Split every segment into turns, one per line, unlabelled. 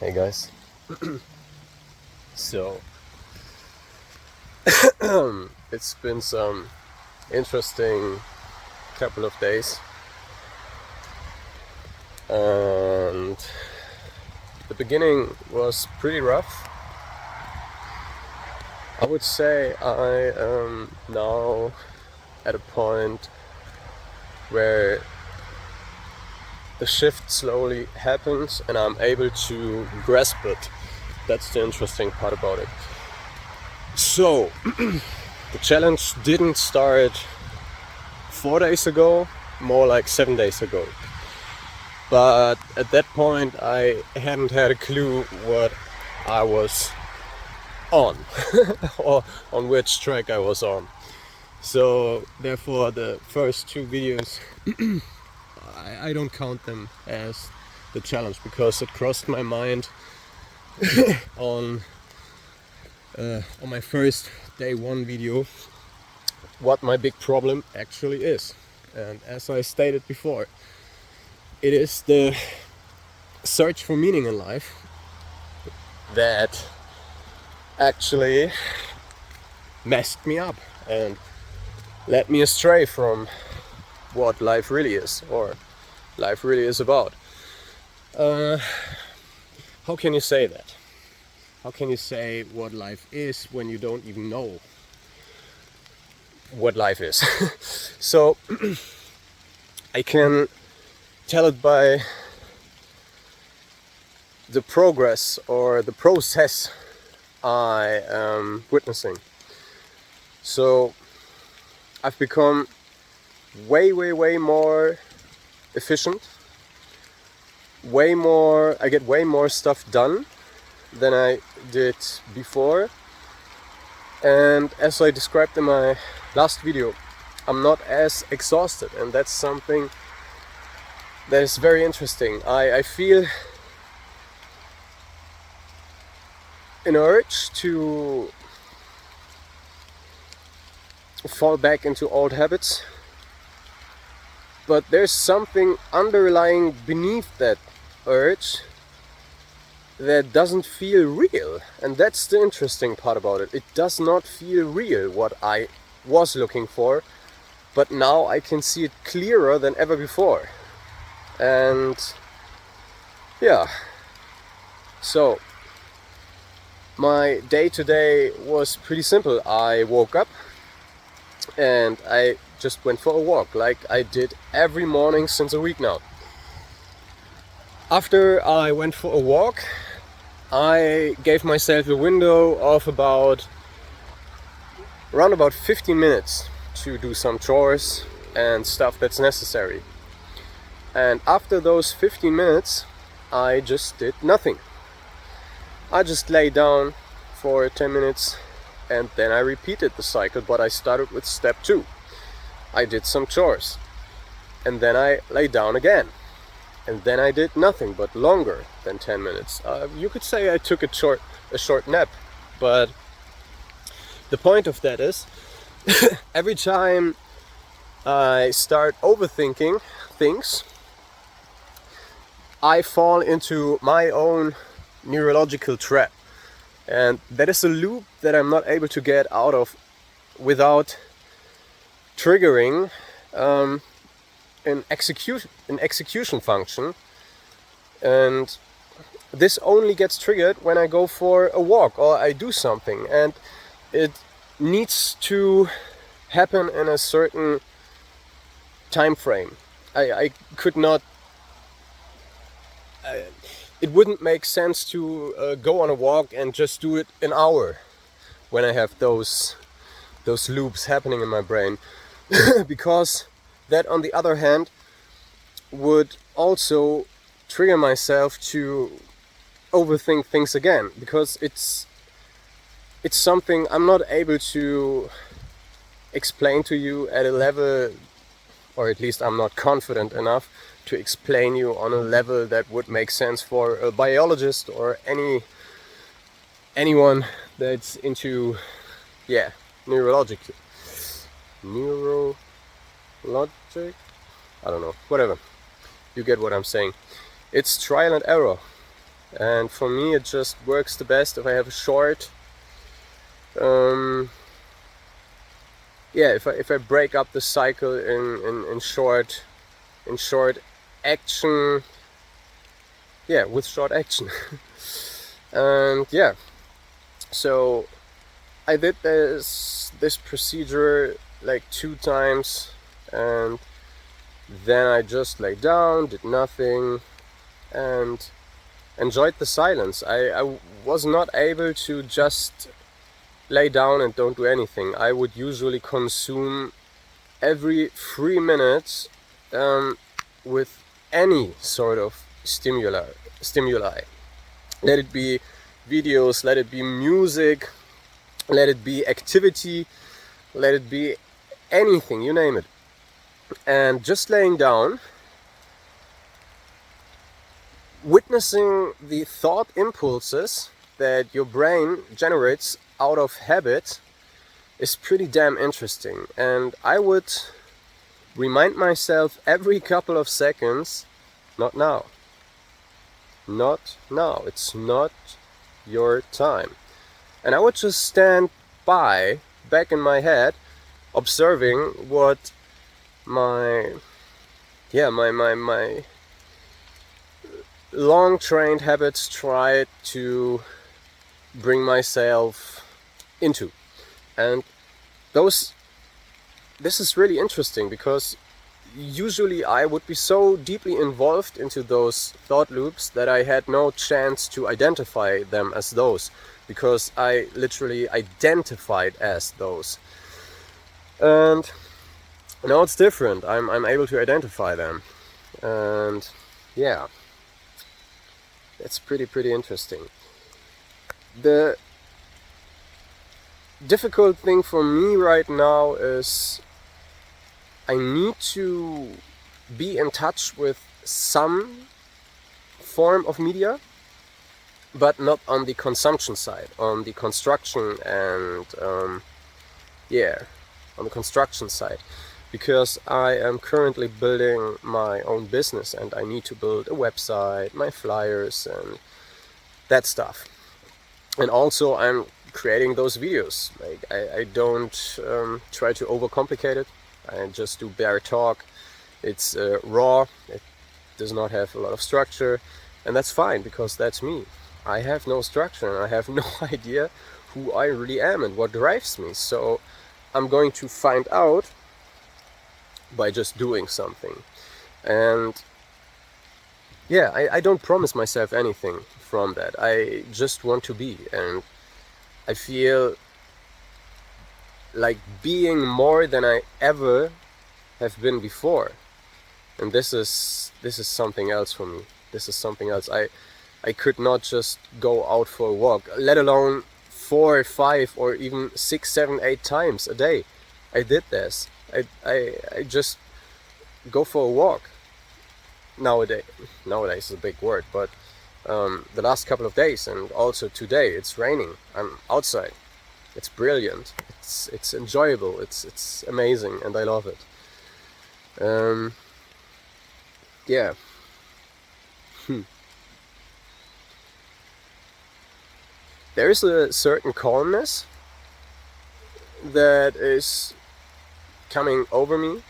Hey guys. So it's been some interesting couple of days, and the beginning was pretty rough. I would say I am now at a point where the shift slowly happens and I'm able to grasp it. That's the interesting part about it. So the challenge didn't start 4 days ago, more like 7 days ago. But at that point I hadn't had a clue what I was on or on which track I was on. So therefore the first two videos I don't count them as the challenge, because it crossed my mind on my first day one video what my big problem actually is. And as I stated before, it is the search for meaning in life that actually messed me up and led me astray from what life really is, or life really is about. How can you say that? How can you say what life is when you don't even know what life is? So I can tell it by the progress or the process I am witnessing. So I've become way more efficient, I get way more stuff done than I did before. And as I described in my last video, I'm not as exhausted, and that's something that is very interesting. I feel an urge to fall back into old habits, but there's something underlying beneath that urge that doesn't feel real, and that's the interesting part about it. It does not feel real, what I was looking for, but now I can see it clearer than ever before. And yeah, so my day today was pretty simple. I woke up and I just went for a walk, like I did every morning since a week now. After I went for a walk, I gave myself a window of around about 15 minutes to do some chores and stuff that's necessary. And after those 15 minutes, I just did nothing. I just lay down for 10 minutes and then I repeated the cycle, but I started with step 2. I did some chores and then I lay down again. And then I did nothing but longer than 10 minutes. You could say I took a short nap, but the point of that is every time I start overthinking things, I fall into my own neurological trap. And that is a loop that I'm not able to get out of without triggering an execution function. And this only gets triggered when I go for a walk or I do something, and it needs to happen in a certain time frame. I could not it wouldn't make sense to go on a walk and just do it an hour when I have those loops happening in my brain. Because that, on the other hand, would also trigger myself to overthink things again, because it's something I'm not able to explain to you at a level, or at least I'm not confident enough to explain you on a level that would make sense for a biologist or anyone that's into neurologic, I don't know, whatever. You get what I'm saying. It's trial and error. And for me it just works the best if I have a short if I break up the cycle in short action, with short action. And so I did this procedure like 2 times, and then I just lay down, did nothing, and enjoyed the silence. I was not able to just lay down and don't do anything. I would usually consume every 3 minutes with any sort of stimuli. Let it be videos, let it be music, let it be activity, let it be anything, you name it. And just laying down, witnessing the thought impulses that your brain generates out of habit is pretty damn interesting. And I would remind myself every couple of seconds, not now. Not now. It's not your time. And I would just stand back in my head, observing what my long trained habits try to bring myself into. And this is really interesting, because usually I would be so deeply involved into those thought loops that I had no chance to identify them as those, because I literally identified as those. And now it's different. I'm able to identify them, and it's pretty interesting. The difficult thing for me right now is I need to be in touch with some form of media, but not on the consumption side, on the construction and on the construction side, because I am currently building my own business and I need to build a website, my flyers and that stuff. And also I'm creating those videos. Like I don't try to overcomplicate it. I just do bare talk. It's raw. It does not have a lot of structure, and that's fine, because that's me. I have no structure and I have no idea who I really am and what drives me. So I'm going to find out by just doing something. And I don't promise myself anything from that. I just want to be, and I feel like being more than I ever have been before. And this is something else for me. This is something else. I could not just go out for a walk, let alone 4, 5, or even 6, 7, 8 times a day. I did this. I just go for a walk. Nowadays is a big word, but the last couple of days, and also today, it's raining. I'm outside. It's brilliant. It's enjoyable. It's amazing, and I love it. There is a certain calmness that is coming over me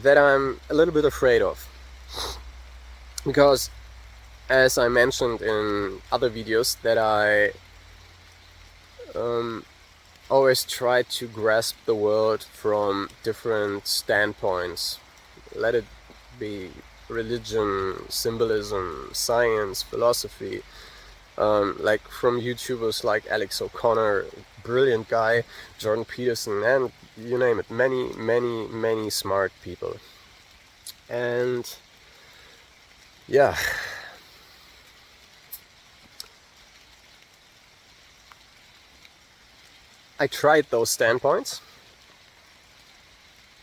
that I'm a little bit afraid of, because as I mentioned in other videos, that I always try to grasp the world from different standpoints. Let it be religion, symbolism, science, philosophy, like from YouTubers like Alex O'Connor, brilliant guy, Jordan Peterson, and you name it, many smart people. And I tried those standpoints,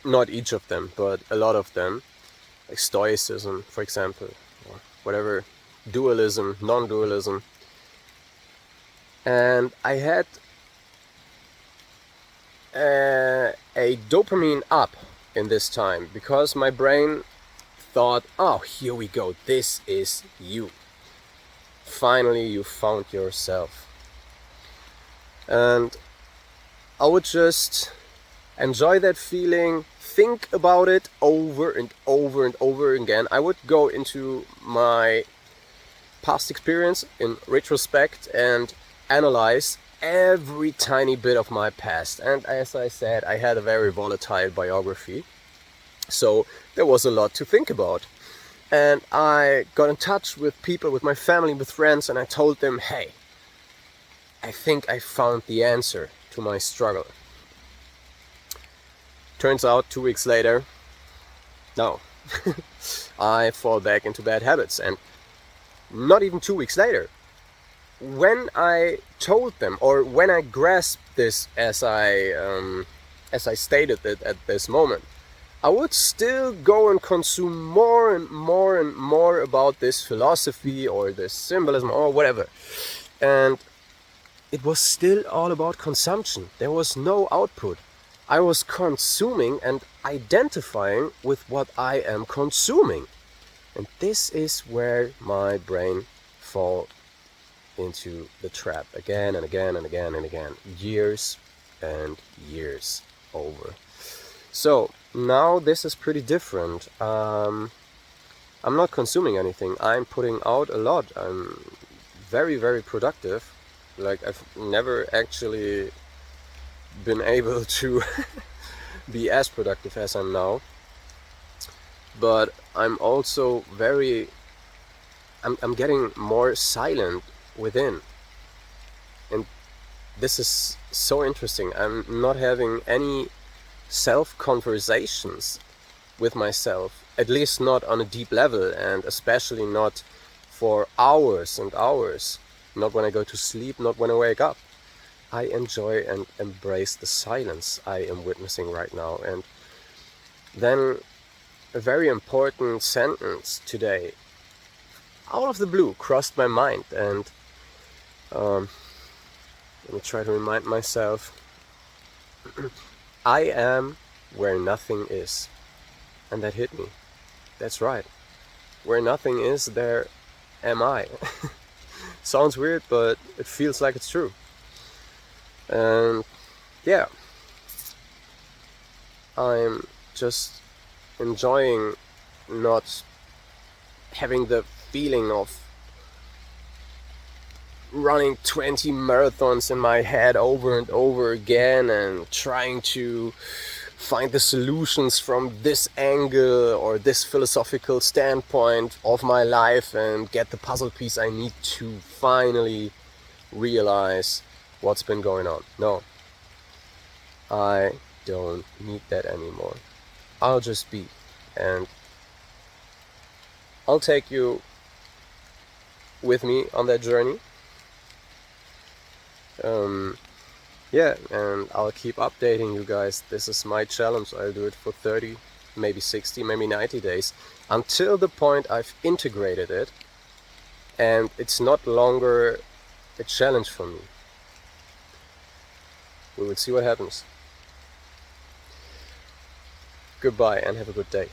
not each of them, but a lot of them, like Stoicism, for example, or whatever, dualism, non-dualism. And I had a dopamine up in this time, because my brain thought, oh, here we go, this is you. Finally, you found yourself. And I would just enjoy that feeling, think about it over and over and over again. I would go into my past experience in retrospect and analyze every tiny bit of my past. And as I said, I had a very volatile biography, so there was a lot to think about. And I got in touch with people, with my family, with friends, and I told them, hey, I think I found the answer to my struggle. Turns out 2 weeks later, no, I fall back into bad habits. And not even 2 weeks later, when I told them, or when I grasped this as I stated it at this moment, I would still go and consume more and more and more about this philosophy or this symbolism or whatever. And it was still all about consumption. There was no output. I was consuming and identifying with what I am consuming. And this is where my brain falls into the trap again and again and again and again. Years and years over. So now this is pretty different. I'm not consuming anything. I'm putting out a lot. I'm very, very productive. Like, I've never actually been able to be as productive as I'm now. But I'm also I'm getting more silent within. And this is so interesting. I'm not having any self-conversations with myself, at least not on a deep level, and especially not for hours and hours. Not when I go to sleep, not when I wake up. I enjoy and embrace the silence I am witnessing right now. And then a very important sentence today, out of the blue, crossed my mind, and let me try to remind myself. I am where nothing is. And that hit me. That's right. Where nothing is, there am I. Sounds weird, but it feels like it's true. And yeah, I'm just enjoying not having the feeling of running 20 marathons in my head over and over again and trying to find the solutions from this angle or this philosophical standpoint of my life and get the puzzle piece I need to finally realize what's been going on. No, I don't need that anymore. I'll just be, and I'll take you with me on that journey. Yeah, and I'll keep updating you guys. This is my challenge. I'll do it for 30, maybe 60, maybe 90 days, until the point I've integrated it and it's not longer a challenge for me. We will see what happens. Goodbye and have a good day.